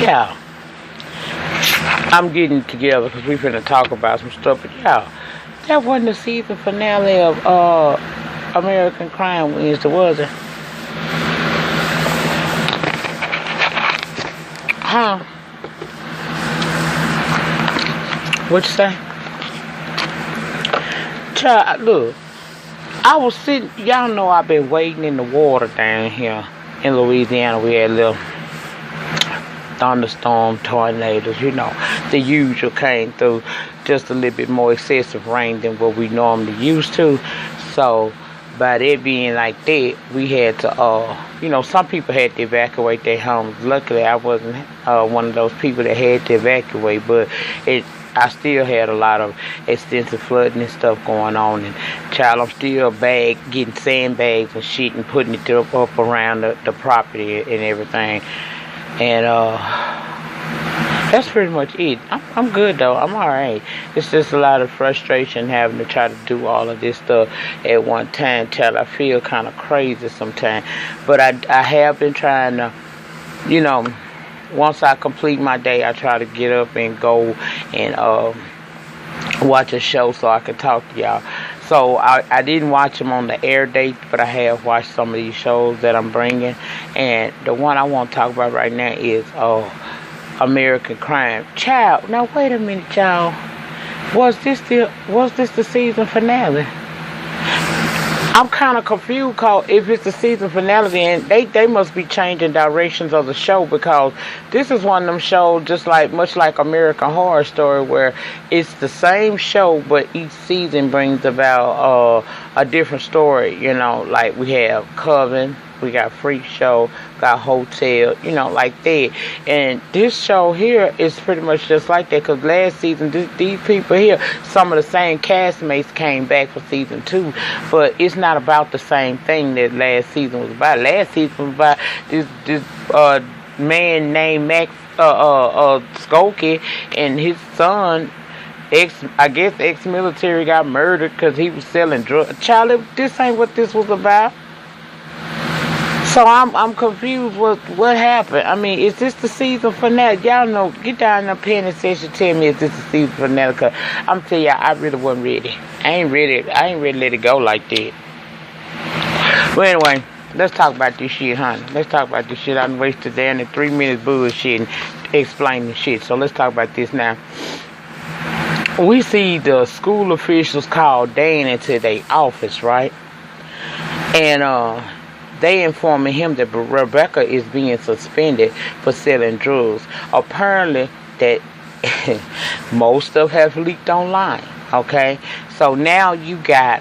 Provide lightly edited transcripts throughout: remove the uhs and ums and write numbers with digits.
yeah, I'm getting together because we finna talk about some stuff. But yeah, that wasn't the season finale of American Crime Wednesday, was it? Huh? What you say? Child, look, I was sitting. Y'all know I've been waiting in the water down here in Louisiana. We had little thunderstorm, tornadoes, the usual came through, just a little bit more excessive rain than what we normally used to. So by it being like that, we had to, some people had to evacuate their homes. Luckily, I wasn't one of those people that had to evacuate, but I still had a lot of extensive flooding and stuff going on. And child, I'm still getting sandbags and shit and putting it up around the property and everything. And that's pretty much it. I'm good though. I'm alright. It's just a lot of frustration having to try to do all of this stuff at one time. Child, I feel kind of crazy sometimes. But I have been trying to, once I complete my day, I try to get up and go and watch a show so I can talk to y'all. So I didn't watch them on the air date, but I have watched some of these shows that I'm bringing. And the one I want to talk about right now is American Crime. Child, now wait a minute, y'all. Was this the season finale? I'm kind of confused, cause if it's the season finale, then they must be changing directions of the show, because this is one of them shows much like American Horror Story, where it's the same show, but each season brings about a different story. Like we have Coven, we got Freak Show, got Hotel, like that. And this show here is pretty much just like that, because last season, these people here, some of the same castmates came back for season 2, but it's not about the same thing that last season was about. Last season was about this man named Max Skokie and his son, ex-military, got murdered because he was selling drugs. Child, this ain't what this was about. So I'm confused with what happened. I mean, is this the season finale? Y'all know, get down in the pen and section, tell me if this is the season finale, because I'm telling y'all, I really wasn't ready. I ain't ready to let it go like that. But anyway, let's talk about this shit, honey. Let's talk about this shit. I done wasted down in 3 minutes bullshit and explaining shit. So let's talk about this now. We see the school officials call Dan into their office, right? And they informing him that Rebecca is being suspended for selling drugs. Apparently, that most stuff has leaked online. Okay, so now you got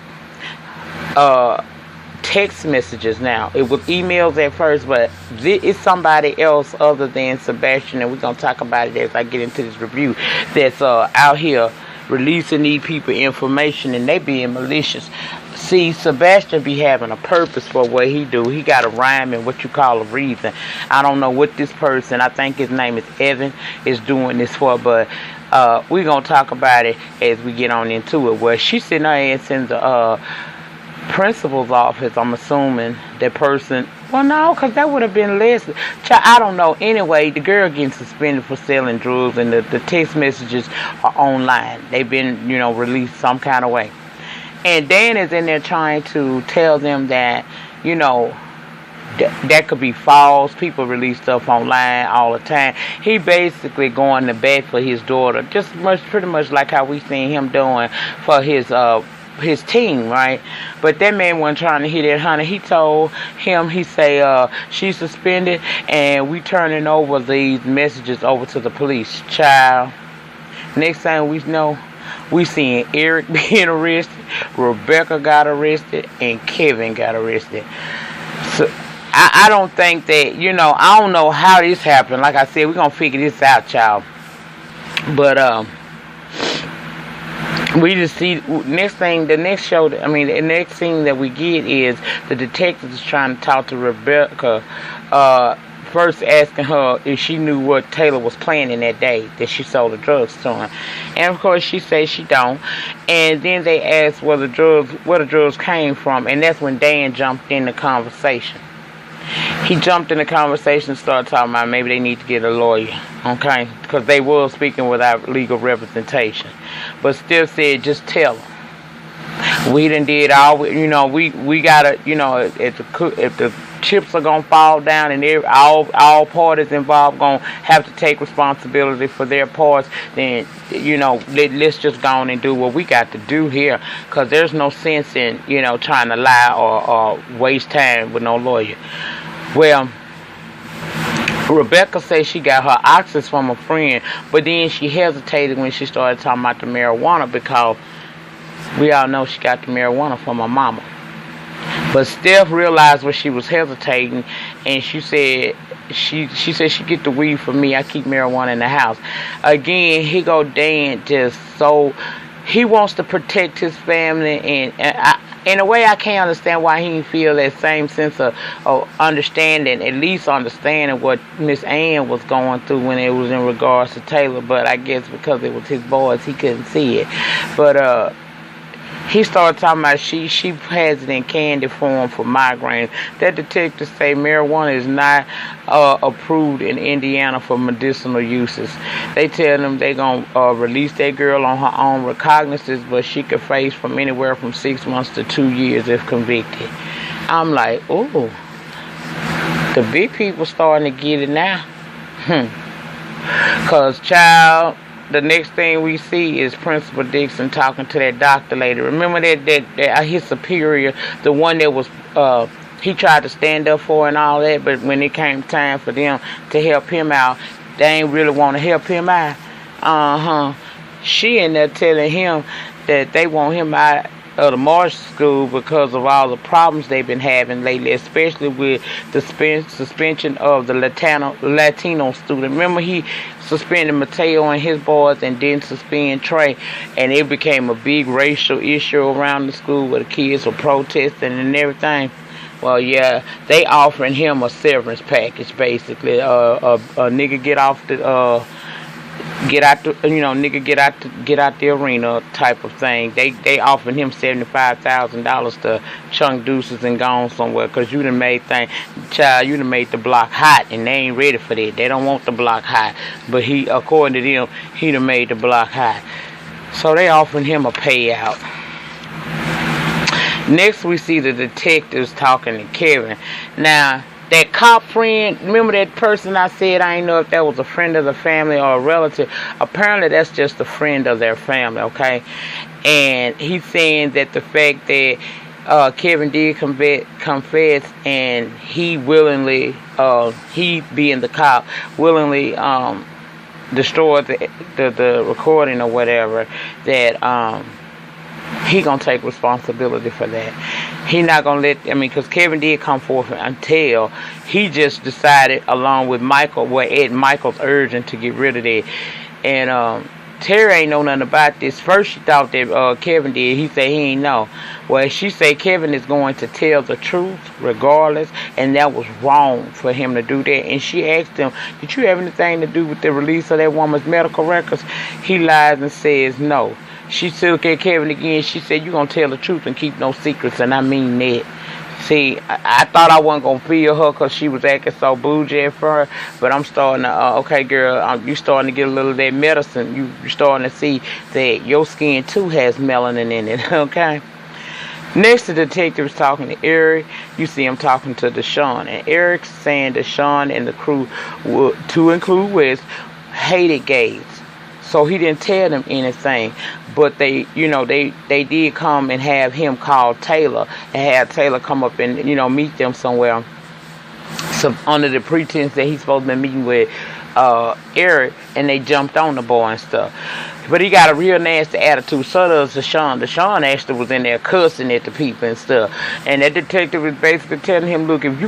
text messages now. It was emails at first, but it's somebody else other than Sebastian, and we're gonna talk about it as I get into this review, that's out here releasing these people information, and they being malicious. See, Sebastian be having a purpose for what he do. He got a rhyme and what you call a reason. I don't know what this person, I think his name is Evan, is doing this for, but we're going to talk about it as we get on into it. Well, she's sitting there in the principal's office, I'm assuming that person. Well, no, because that would have been Leslie. I don't know. Anyway, the girl getting suspended for selling drugs, and the text messages are online. They've been, released some kind of way. And Dan is in there trying to tell them that, that could be false. People release stuff online all the time. He basically going to bat for his daughter, pretty much like how we seen him doing for his team, right? But that man wasn't trying to hit that honey. He told him, he say, she's suspended, and we turning over these messages over to the police. Child, next thing we know, we seeing Eric being arrested, Rebecca got arrested, and Kevin got arrested. So I don't think that, I don't know how this happened. Like I said, we're going to figure this out, y'all. But we just see, the next scene that we get is the detectives trying to talk to Rebecca, first asking her if she knew what Taylor was planning that day that she sold the drugs to him. And of course she says she don't. And then they asked where the drugs came from, and that's when Dan jumped in the conversation. he jumped in the conversation and started talking about maybe they need to get a lawyer, okay? Because they were speaking without legal representation. But still said, just tell them. We done did all, we gotta, if the chips are gonna fall down and all parties involved gonna have to take responsibility for their parts, then let's just go on and do what we got to do here, because there's no sense in trying to lie or waste time with no lawyer. Well, Rebecca said she got her oxys from a friend, but then she hesitated when she started talking about the marijuana, because we all know she got the marijuana from her mama. But Steph realized when she was hesitating, and she said she get the weed from me. I keep marijuana in the house. Again, he go Dan just so he wants to protect his family, and in a way I can't understand why he didn't feel that same sense of understanding, at least understanding what Miss Ann was going through when it was in regards to Taylor. But I guess because it was his boys, he couldn't see it. But he started talking about she has it in candy form for migraine. That detective say marijuana is not approved in Indiana for medicinal uses. They tell them they gonna release that girl on her own recognizance, but she could face from anywhere from 6 months to 2 years if convicted. I'm like, ooh, the big people starting to get it now. Cause child, the next thing we see is Principal Dixon talking to that doctor lady. Remember that his superior, the one that was he tried to stand up for and all that, but when it came time for them to help him out, they ain't really want to help him out. She ended up telling him that they want him out of the Marshall School because of all the problems they've been having lately, especially with the suspension of the Latino student. Remember, he suspended Mateo and his boys and didn't suspend Trey, and it became a big racial issue around the school where the kids were protesting and everything. Well, yeah, they offering him a severance package, basically. A nigga get off the get out the arena type of thing. They offering him $75,000 to chunk deuces and gone somewhere, because you done made the block hot, and they ain't ready for that. They don't want the block hot, but according to them, he done made the block hot. So they offering him a payout. Next, we see the detectives talking to Kevin. Now, that cop friend, remember that person I said I didn't know if that was a friend of the family or a relative? Apparently that's just a friend of their family, okay? And he's saying that the fact that Kevin did confess, and he willingly, he being the cop, willingly destroyed the recording or whatever, that he gonna take responsibility for that. He not gonna because Kevin did come forth and tell. He just decided, along with Michael, Ed Michael's urging to get rid of that. And Terry ain't know nothing about this. First she thought that Kevin did. He said he ain't know. Well, she said Kevin is going to tell the truth regardless, and that was wrong for him to do that. And she asked him, did you have anything to do with the release of that woman's medical records? He lies and says no. She looked at Kevin again. She said, you're going to tell the truth and keep no secrets, and I mean that. See, I thought I wasn't going to feel her because she was acting so bougie at first, but I'm starting to, okay, girl, you starting to get a little of that medicine. You starting to see that your skin, too, has melanin in it, okay? Next, the detective is talking to Eric. You see him talking to Deshaun, and Eric's saying Deshaun and the crew, to include Wes, hated gays. So he didn't tell them anything, but they did come and have him call Taylor and have Taylor come up and, meet them somewhere. So under the pretense that he's supposed to be meeting with Eric, and they jumped on the boy and stuff. But he got a real nasty attitude. So does Deshaun. Deshaun actually was in there cussing at the people and stuff. And that detective was basically telling him, look, if you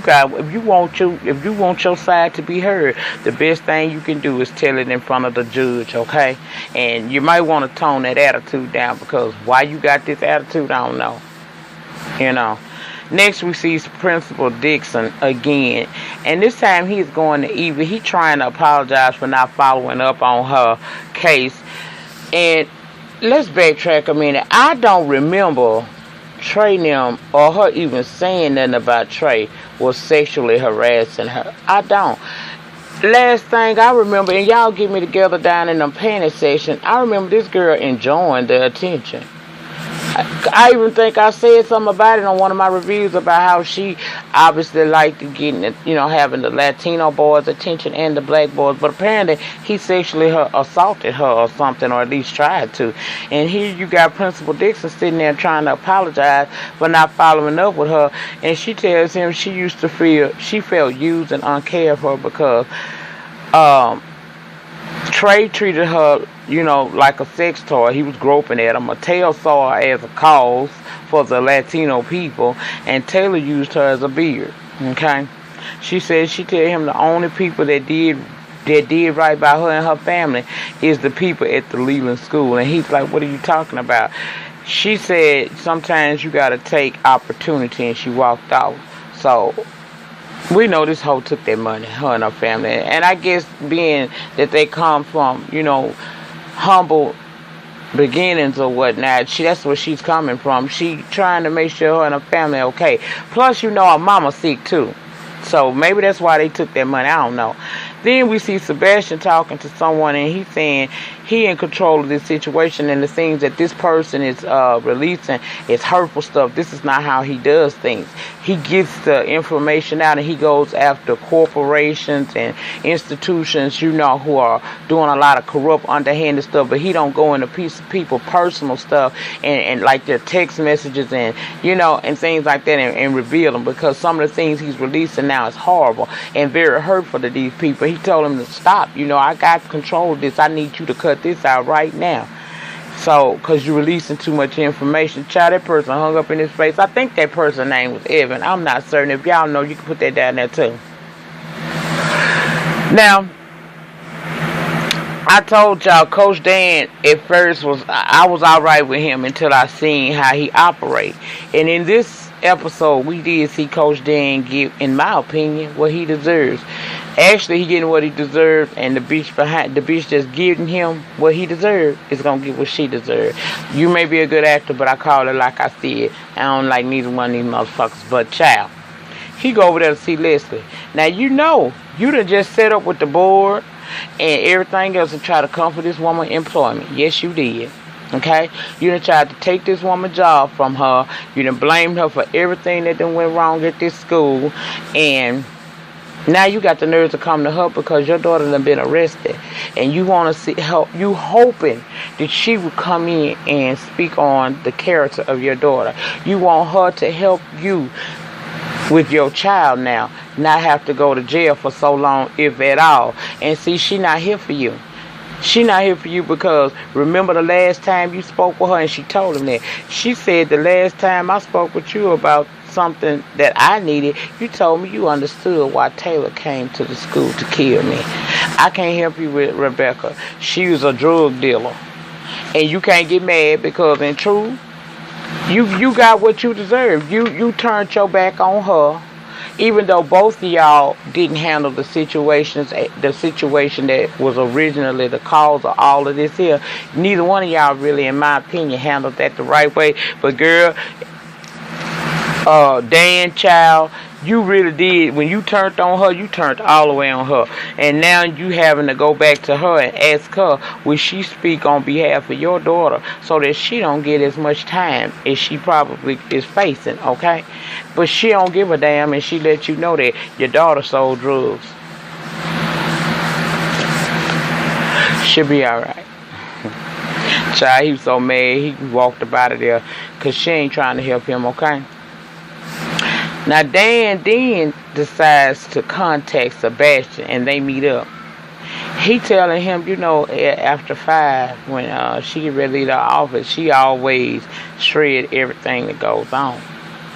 want your side to be heard, the best thing you can do is tell it in front of the judge, okay? And you might want to tone that attitude down, because why you got this attitude, I don't know. Next, we see Principal Dixon again, and this time he's going to Evie. He's trying to apologize for not following up on her case. And let's backtrack a minute. I don't remember Trey them or her even saying nothing about Trey was sexually harassing her. I don't. Last thing I remember, and y'all get me together down in the panty section, I remember this girl enjoying the attention. I even think I said something about it on one of my reviews about how she obviously liked getting, having the Latino boys' attention and the black boys, but apparently he sexually assaulted her or something, or at least tried to. And here you got Principal Dixon sitting there trying to apologize for not following up with her, and she tells him she felt used and uncared for because Trey treated her, like a sex toy. He was groping at her. Mateo saw her as a cause for the Latino people, and Taylor used her as a beard. Okay? She said she tell him the only people that did right by her and her family is the people at the Leland school. And he's like, what are you talking about? She said sometimes you got to take opportunity, and she walked out. So we know this hoe took that money, her and her family. And I guess being that they come from, humble beginnings or whatnot, that's where she's coming from. She trying to make sure her and her family okay. Plus, her mama sick too. So maybe that's why they took that money. I don't know. Then we see Sebastian talking to someone, and he's saying he in control of this situation, and the things that this person is releasing is hurtful stuff. This is not how he does things. He gets the information out, and he goes after corporations and institutions, who are doing a lot of corrupt, underhanded stuff, but he don't go into people personal stuff and like their text messages and, and things like that and reveal them, because some of the things he's releasing now is horrible and very hurtful to these people. He told them to stop. I got control of this. I need you to cut this out right now. So, because you're releasing too much information. Child, that person hung up in his face. I think that person's name was Evan. I'm not certain. If y'all know, you can put that down there too. Now, I told y'all Coach Dan at first I was alright with him until I seen how he operate. And in this episode, we did see Coach Dan give, in my opinion, what he deserves. Actually, he getting what he deserves, and the bitch just giving him what he deserves is gonna get what she deserves. You may be a good actor, but I call it like I said. I don't like neither one of these motherfuckers. But child, he go over there to see Leslie. Now you done just set up with the board and everything else and try to come for this woman employment. Yes, you did. Okay? You done tried to take this woman's job from her. You done blamed her for everything that done went wrong at this school, and now you got the nerve to come to her because your daughter done been arrested, and you want to see help. You hoping that she would come in and speak on the character of your daughter. You want her to help you with your child now, not have to go to jail for so long, if at all. And see, she not here for you. She not here for you because remember the last time you spoke with her, and she told him that. She said the last time I spoke with you about something that I needed, you told me you understood why Taylor came to the school to kill me. I can't help you with Rebecca. She was a drug dealer. And you can't get mad because in truth, you got what you deserve. You turned your back on her. Even though both of y'all didn't handle the situation that was originally the cause of all of this here, neither one of y'all really, in my opinion, handled that the right way. But girl, Dan, child, you really did. When you turned on her, you turned all the way on her. And now you having to go back to her and ask her, will she speak on behalf of your daughter so that she don't get as much time as she probably is facing, okay? But she don't give a damn, and she let you know that your daughter sold drugs. She'll be alright. Child, he was so mad, he walked up out of there because she ain't trying to help him, okay? Now, Dan then decides to contact Sebastian, and they meet up. He telling him, after 5, when she get ready to leave the office, she always shred everything that goes on.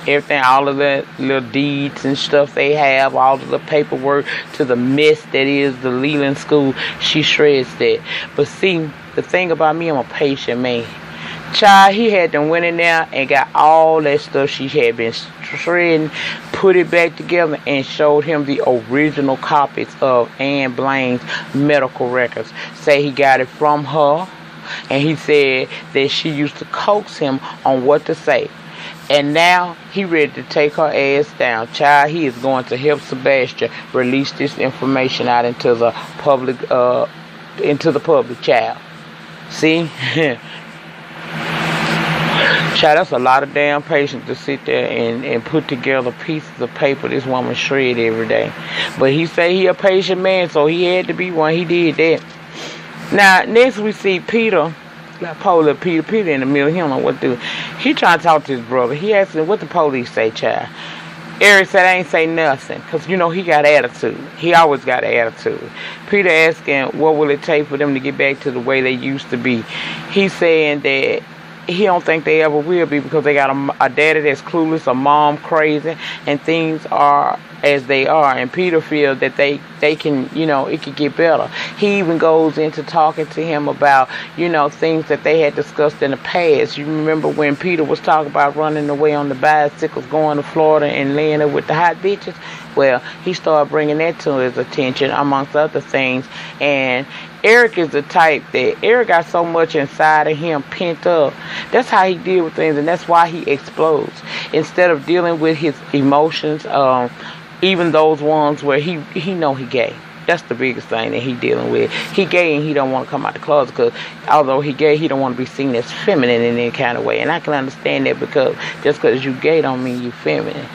Everything, all of the little deeds and stuff they have, all of the paperwork to the mess that is the Leland School, she shreds that. But see, the thing about me, I'm a patient man. Child, he had them went in there and got all that stuff she had been shredding, put it back together, and showed him the original copies of Ann Blaine's medical records. Say he got it from her, and he said that she used to coax him on what to say. And now he ready to take her ass down. Child, he is going to help Sebastian release this information out into the public, child. See? Child, that's a lot of damn patience to sit there and put together pieces of paper this woman shred every day. But he say he a patient man, so he had to be one. He did that. Now, next we see Peter. Poor little Peter in the middle. He don't know what to do. He trying to talk to his brother. He asked him, what the police say, child? Eric said, I ain't say nothing. Because, he got attitude. He always got attitude. Peter asking, what will it take for them to get back to the way they used to be? He's saying that he don't think they ever will be because they got a daddy that's clueless, a mom crazy, and things are as they are. And Peter feels that they can, it could get better. He even goes into talking to him about, things that they had discussed in the past. You remember when Peter was talking about running away on the bicycles, going to Florida and laying there with the hot bitches? Well, he started bringing that to his attention, amongst other things. And Eric is the type that Eric got so much inside of him pent up. That's how he deals with things, and that's why he explodes. Instead of dealing with his emotions, even those ones where he know he gay. That's the biggest thing that he dealing with. He gay and he don't want to come out the closet because although he gay, he don't want to be seen as feminine in any kind of way. And I can understand that because just because you gay don't mean you feminine.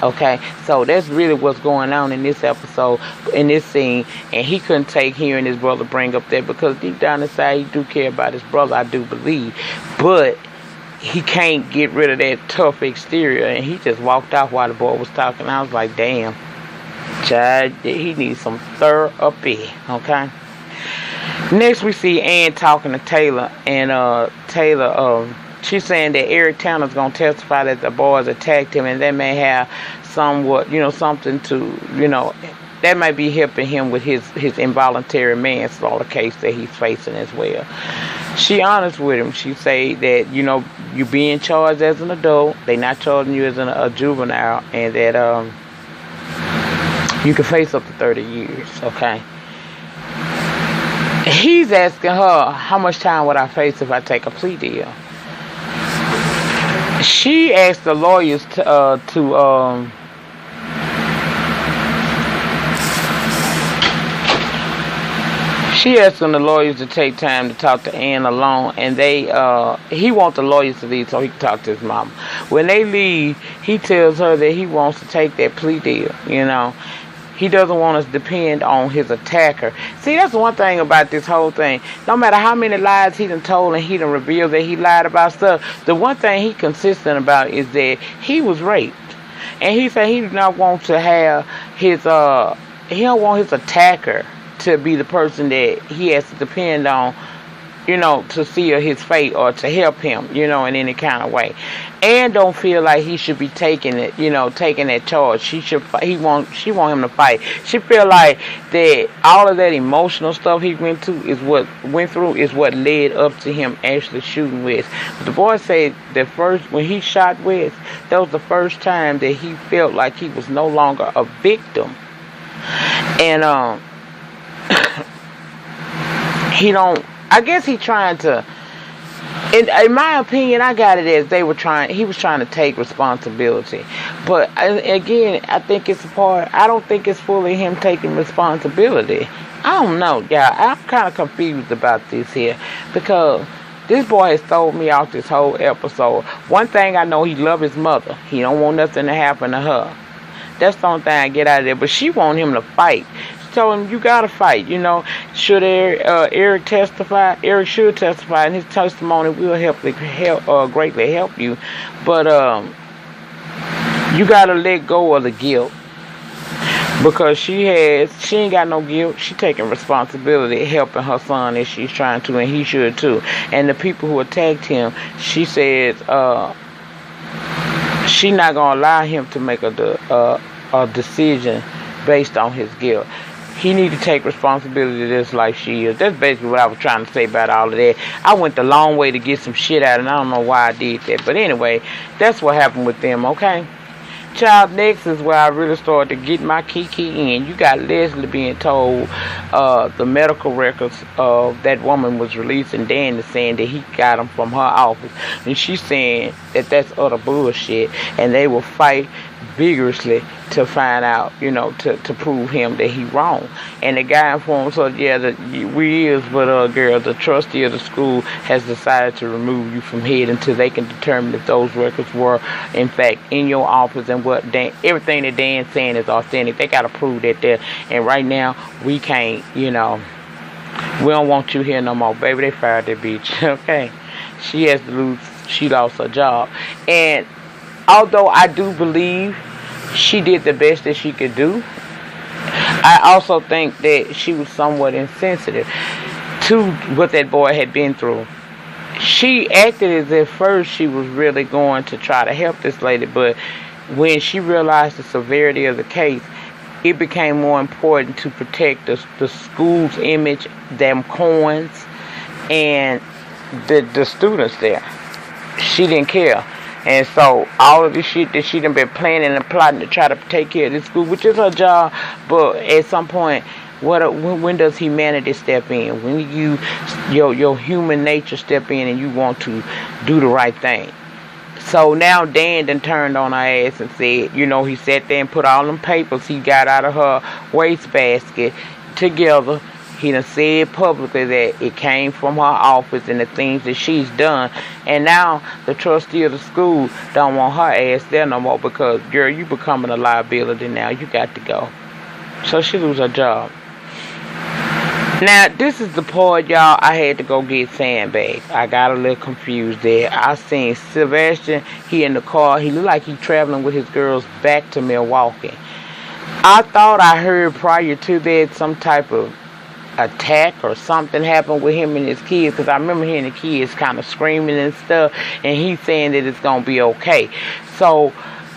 Okay, so that's really what's going on in this episode, in this scene, and he couldn't take hearing his brother bring up that because deep down inside he do care about his brother, I do believe, but he can't get rid of that tough exterior, and he just walked off while the boy was talking. I was like, damn, child, he needs some therapy, okay? Next we see Ann talking to Taylor, and Taylor, she's saying that Eric Tanner's going to testify that the boys attacked him, and that may have somewhat, something to, that might be helping him with his involuntary manslaughter case that he's facing as well. She honest with him. She say that, you're being charged as an adult. They not charging you as a juvenile, and that you can face up to 30 years, okay? He's asking her, how much time would I face if I take a plea deal? She asked the lawyers she asked the lawyers to take time to talk to Ann alone, and he wants the lawyers to leave so he can talk to his mama. When they leave, he tells her that he wants to take that plea deal, He doesn't want us to depend on his attacker. See, that's one thing about this whole thing. No matter how many lies he done told and he done revealed that he lied about stuff, the one thing he consistent about is that he was raped. And he said he does not want to have he don't want his attacker to be the person that he has to depend on, to seal his fate or to help him, in any kind of way. And don't feel like he should be taking it, taking that charge. She want him to fight. She feel like that all of that emotional stuff he went through is what led up to him actually shooting Wes. But the boy said that when he shot Wes, that was the first time that he felt like he was no longer a victim. And I guess he trying to, in my opinion, I got it as he was trying to take responsibility. But again, I think I don't think it's fully him taking responsibility. I don't know, yeah, I'm kind of confused about this here because this boy has thrown me off this whole episode. One thing I know, he loves his mother. He don't want nothing to happen to her. That's the only thing I get out of there. But she want him to fight. Told him, you gotta fight, Should Eric testify? Eric should testify, and his testimony will greatly help you. But you gotta let go of the guilt because she ain't got no guilt. She taking responsibility, helping her son as she's trying to, and he should too. And the people who attacked him, she says, she not gonna allow him to make a decision based on his guilt. He need to take responsibility just like she is. That's basically what I was trying to say about all of that. I went the long way to get some shit out, and I don't know why I did that. But anyway, that's what happened with them, okay? child, next is where I really started to get my kiki in. You got Leslie being told the medical records of that woman was released, and Dan is saying that he got them from her office, and she's saying that that's utter bullshit, and they will fight vigorously to find out, to prove him that he wrong. And the guy informed her, yeah, girl, the trustee of the school has decided to remove you from head until they can determine if those records were in fact in your office, and everything that Dan's saying is authentic. They gotta prove that there. And right now we can't, we don't want you here no more, baby. They fired that bitch. Okay, she lost her job. And although I do believe she did the best that she could do, I also think that she was somewhat insensitive to what that boy had been through. She acted as if first she was really going to try to help this lady, but when she realized the severity of the case, it became more important to protect the school's image, them coins, and the students there. She didn't care. And so all of this shit that she done been planning and plotting to try to take care of this school, which is her job, but at some point, when does humanity step in? When your human nature step in and you want to do the right thing. So now Dan done turned on her ass and said, he sat there and put all them papers he got out of her wastebasket together. He done said publicly that it came from her office and the things that she's done. And now the trustee of the school don't want her ass there no more because, girl, you becoming a liability now. You got to go. So she lose her job. Now, this is the part, y'all, I had to go get sandbags. I got a little confused there. I seen Sebastian, he in the car. He looked like he traveling with his girls back to Milwaukee. I thought I heard prior to that some type of attack or something happened with him and his kids, because I remember hearing the kids kind of screaming and stuff, and he's saying that it's going to be okay. So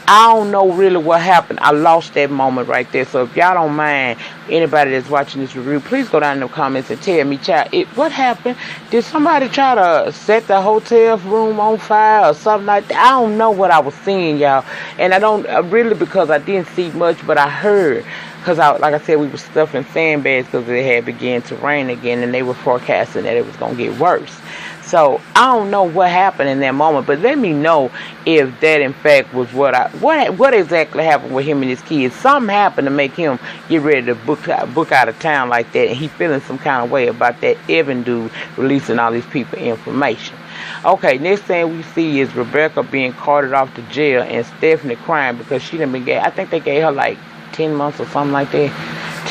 I don't know really what happened. I lost that moment right there. So if y'all don't mind, anybody that's watching this review, please go down in the comments and tell me, child, what happened? Did somebody try to set the hotel room on fire or something like that? I don't know what I was seeing, y'all. And I don't really, because I didn't see much, but I heard. Because, like I said, we were stuffing sandbags because it had begun to rain again, and they were forecasting that it was going to get worse. So I don't know what happened in that moment, but let me know if that in fact was what exactly happened with him and his kids. Something happened to make him get ready to book out of town like that, and he feeling some kind of way about that Evan dude releasing all these people information. Okay, next thing we see is Rebecca being carted off to jail and Stephanie crying because she done been I think they gave her like 10 months or something like that.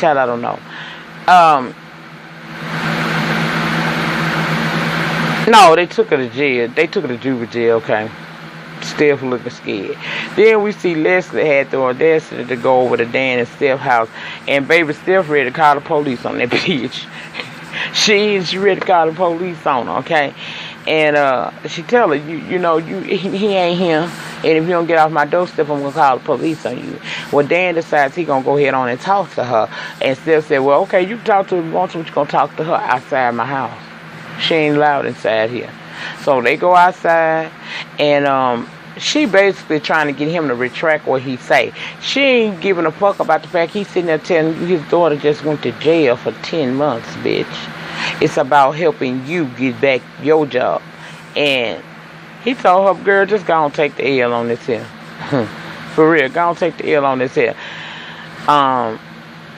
Child, I don't know. No, they took her to jail. They took her to juvenile jail, okay. Steph looking scared. Then we see Leslie had the audacity to go over to Dan and Steph's house. And baby Steph ready to call the police on that bitch. She ready to call the police on her, okay. And she tell her, he ain't here. And if you don't get off my doorstep, I'm going to call the police on you. Well, Dan decides he going to go ahead on and talk to her. And Steph said, well, okay, you can talk to her if you want to, but you're going to talk to her outside my house. She ain't allowed inside here. So they go outside, and she basically trying to get him to retract what he say. She ain't giving a fuck about the fact he's sitting there telling you his daughter just went to jail for 10 months, bitch. It's about helping you get back your job. And he told her, girl, just go and take the L on this here. For real, go and take the L on this here.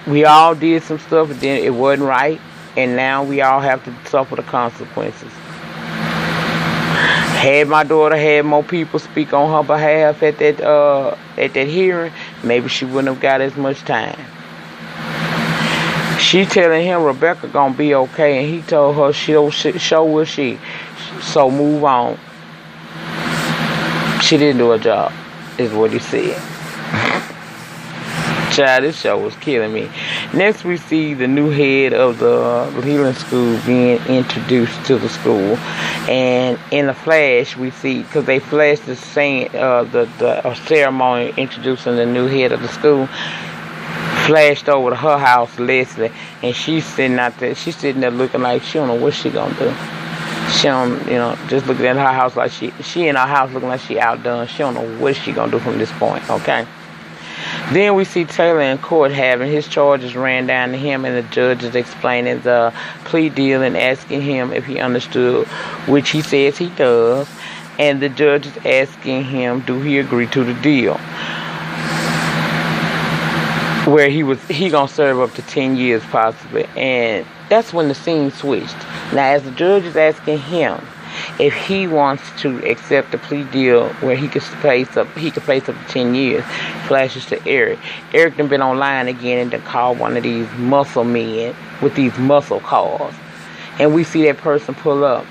We all did some stuff, but then it wasn't right. And now we all have to suffer the consequences. Had my daughter had more people speak on her behalf at that hearing, maybe she wouldn't have got as much time. She telling him Rebecca gonna be okay, and he told her so will she. So move on. She didn't do her job, is what he said. Child, this show was killing me. Next, we see the new head of the Leland School being introduced to the school, and in the flash, we see, because they flashed the ceremony introducing the new head of the school, flashed over to her house, Leslie, and she's sitting out there. She's sitting there looking like she don't know what she gonna do. She don't, just looking at her house like she in her house looking like she outdone. She don't know what she gonna do from this point. Okay. Then we see Taylor in court having his charges ran down to him, and the judge is explaining the plea deal and asking him if he understood, which he says he does. And the judge is asking him, do he agree to the deal, where he gonna serve up to 10 years possibly. And that's when the scene switched. Now, as the judge is asking him if he wants to accept the plea deal where he could face up to 10 years, flashes to Eric. Eric done been online again and done called one of these muscle men with these muscle cars. And we see that person pull up.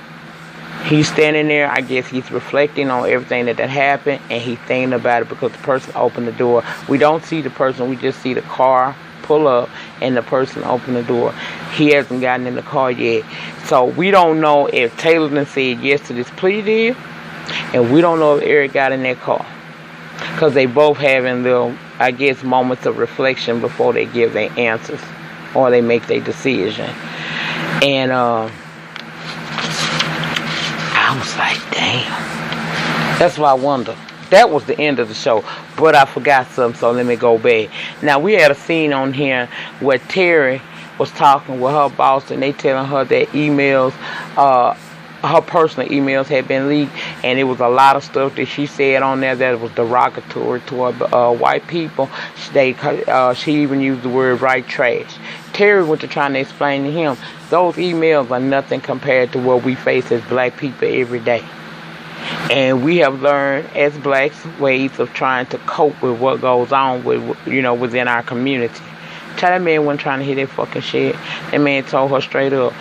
He's standing there. I guess he's reflecting on everything that happened, and he's thinking about it because the person opened the door. We don't see the person. We just see the car pull up and the person open the door. He hasn't gotten in the car yet. So we don't know if Taylor done said yes to this plea deal, and we don't know if Eric got in that car. Because they both having little, I guess, moments of reflection before they give their answers or they make their decision. And I was like, damn. That's why I wonder. That was the end of the show, but I forgot something, so let me go back. Now, we had a scene on here where Terry was talking with her boss, and they telling her that emails, her personal emails had been leaked, and it was a lot of stuff that she said on there that was derogatory toward white people. She even used the word white trash. Terry went to trying to explain to him, those emails are nothing compared to what we face as black people every day. And we have learned as blacks ways of trying to cope with what goes on within our community. That man wasn't trying to hear that fucking shit. That man told her straight up,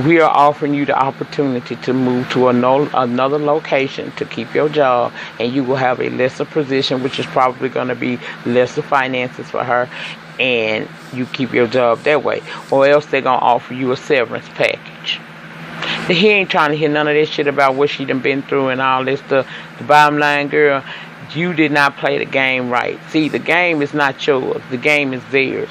we are offering you the opportunity to move to another location to keep your job, and you will have a lesser position, which is probably going to be lesser finances for her, and you keep your job that way. Or else they're going to offer you a severance package. He ain't trying to hear none of this shit about what she done been through and all this stuff. The bottom line, girl, you did not play the game right. See, the game is not yours. The game is theirs.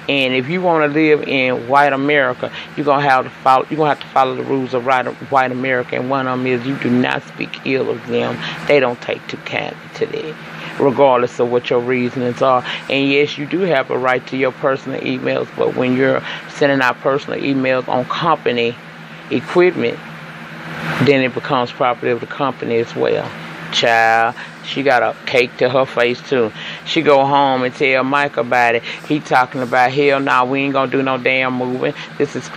And if you want to live in white America, you're gonna have to follow the rules of white America. And one of them is you do not speak ill of them. They don't take too kindly to that, regardless of what your reasonings are. And yes, you do have a right to your personal emails, but when you're sending out personal emails on company equipment, then it becomes property of the company as well. Child, she got a cake to her face too. She go home and tell Mike about it. He talking about, hell nah, we ain't gonna do no damn moving. This is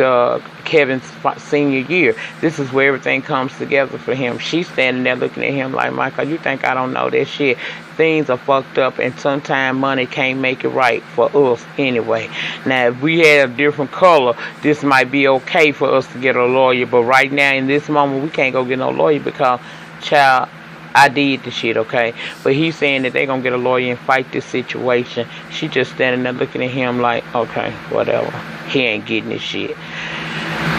Kevin's senior year. This is where everything comes together for him. She's standing there looking at him like, Michael, you think I don't know that shit? Things are fucked up, and sometimes money can't make it right for us anyway. Now, if we had a different color, this might be okay for us to get a lawyer, but right now in this moment, we can't go get no lawyer because, child, I did the shit, okay? But he's saying that they're going to get a lawyer and fight this situation. She just standing there looking at him like, okay, whatever. He ain't getting this shit.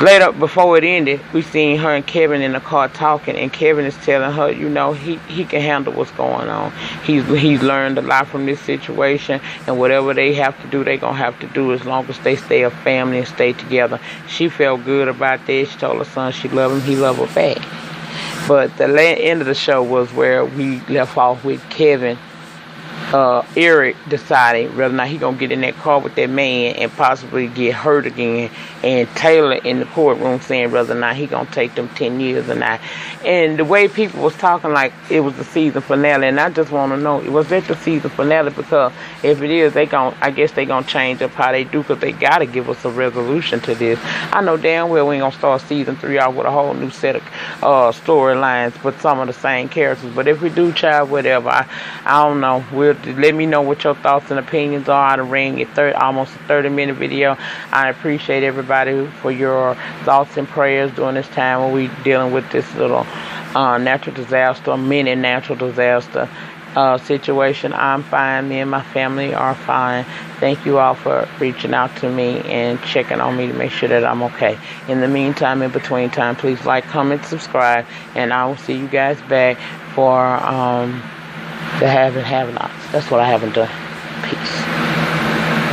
Later, before it ended, we seen her and Kevin in the car talking, and Kevin is telling her, he can handle what's going on. He's learned a lot from this situation, and whatever they have to do, they're going to have to do as long as they stay a family and stay together. She felt good about that. She told her son she loved him. He loved her back. But the end of the show was where we left off with Kevin, Eric deciding whether or not he gonna get in that car with that man and possibly get hurt again, and Taylor in the courtroom saying whether or not he gonna take them 10 years or not. And the way people was talking like it was the season finale, and I just want to know, was that the season finale? Because if it is, I guess they gonna change up how they do, because they gotta give us a resolution to this. I know damn well we ain't gonna start season 3 out with a whole new set of storylines, but some of the same characters. But if we do, child, whatever, I don't know. Let me know what your thoughts and opinions are. I ran almost a 30-minute video. I appreciate everybody for your thoughts and prayers during this time when we dealing with this little natural disaster, mini natural disaster situation. I'm fine. Me and my family are fine. Thank you all for reaching out to me and checking on me to make sure that I'm okay. In the meantime, in between time, please like, comment, subscribe, and I will see you guys back for the have and have nots. That's what I haven't done. Peace.